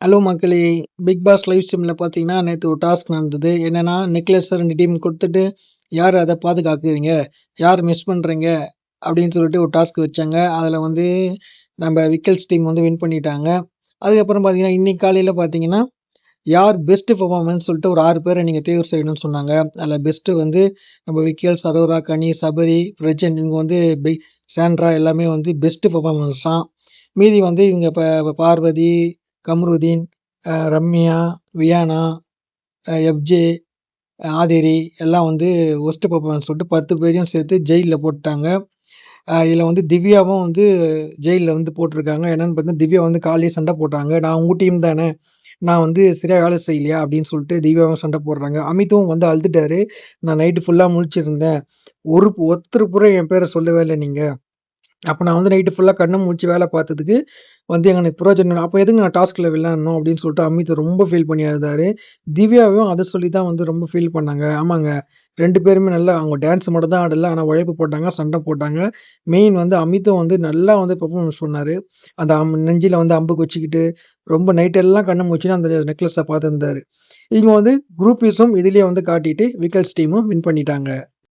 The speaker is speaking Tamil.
ஹலோ மக்களே! பிக் பாஸ் லைவ் ஸ்ட்ரீம்ல பார்த்தீங்கன்னா, நேத்து ஒரு டாஸ்க் நடந்தது. என்னன்னா, நெக்லஸ 2 டீம் குடுத்துட்டு, யார் அத பாதுகாக்கிறீங்க? யார் மிஸ் பண்றீங்க? அப்படின்னு சொல்லிட்டு ஒரு டாஸ்க் வச்சாங்க. அதுல வந்து நம்ம விக்கல்ஸ் டீம் வந்து வின் பண்ணிட்டாங்க. அதுக்கப்புறம் பார்த்தீங்கன்னா, இன்னைக்கு காலையில பார்த்தீங்கன்னா, யார் பெஸ்ட் பெர்ஃபார்மன்ஸ் சொல்லிட்டு ஒரு 6 பேர நீங்க தேர்வு செய்யணும்னு சொன்னாங்க. அதுல பெஸ்ட் வந்து நம்ம விக்கல்ஸ், அரோரா, கனி, சபரி, பிரஜன் இவங்க வந்து சாண்ட்ரா எல்லாமே வந்து பெஸ்ட் பெர்ஃபார்மன்ஸ் தான். மீதி வந்து இவங்க பார்வதி, கம்ருதீன், ரம்யா, வியானா, எஃப்ஜே, ஆதிரி எல்லாம் வந்து வொர்ஸ்ட் பெர்ஃபார்மன்ஸ் சொல்லிட்டு 10 பேரையும் சேர்த்து ஜெயில்ல போட்டுட்டாங்க. இதுல வந்து திவ்யாவும் வந்து ஜெயில்ல வந்து போட்டுருக்காங்க. என்னன்னு பார்த்தீங்கன்னா, திவ்யா வந்து காலைலயே சண்டை போட்டாங்க. "நான் உங்க டீம் தானே! நான் வந்து சரியா வேலை செய்யலையா?" அப்படின்னு சொல்லிட்டு திவ்யாவும் சண்டை போடுறாங்க. அமித்தும் வந்து அழுதுட்டாரு. "நான் நைட்டு ஃபுல்லா முழிச்சிருந்தேன். ஒருத்தர் கூட என் பேர சொல்லவே இல்ல நீங்க. அப்ப நான் வந்து நைட்டு ஃபுல்லா கண்ண முழிச்சு வேலை பார்த்ததுக்கு வந்து எனக்கு பிரயோஜனம் இல்ல. அப்ப எதுக்கு நான் டாஸ்க்ல விளையாடணும்?" அப்படின்னு சொல்லிட்டு அமித் ரொம்ப ஃபீல் பண்ணி அழுதாரு. திவ்யாவும் அத சொல்லி தான் வந்து ரொம்ப ஃபீல் பண்ணாங்க. ஆமாங்க. 2 பேருமே நல்லா அவங்க டான்ஸ் மட்டும் தான் ஆடல. ஆனா உழைப்பு போட்டாங்க, சண்டை போட்டாங்க. மெயின் வந்து அமித்தும் வந்து நல்லா வந்து பெர்ஃபார்மன்ஸ் பண்ணாரு. அந்த நெஞ்சில வந்து அம்பு வச்சுக்கிட்டு, ரொம்ப நைட் எல்லாம் கண்ண முழிச்சுன்னு அந்த நெக்லஸ பார்த்துருந்தாரு. இவங்க வந்து குரூப்பிஸும் இதிலேயே வந்து காட்டிட்டு விக்கல்ஸ் டீமும் வின் பண்ணிட்டாங்க.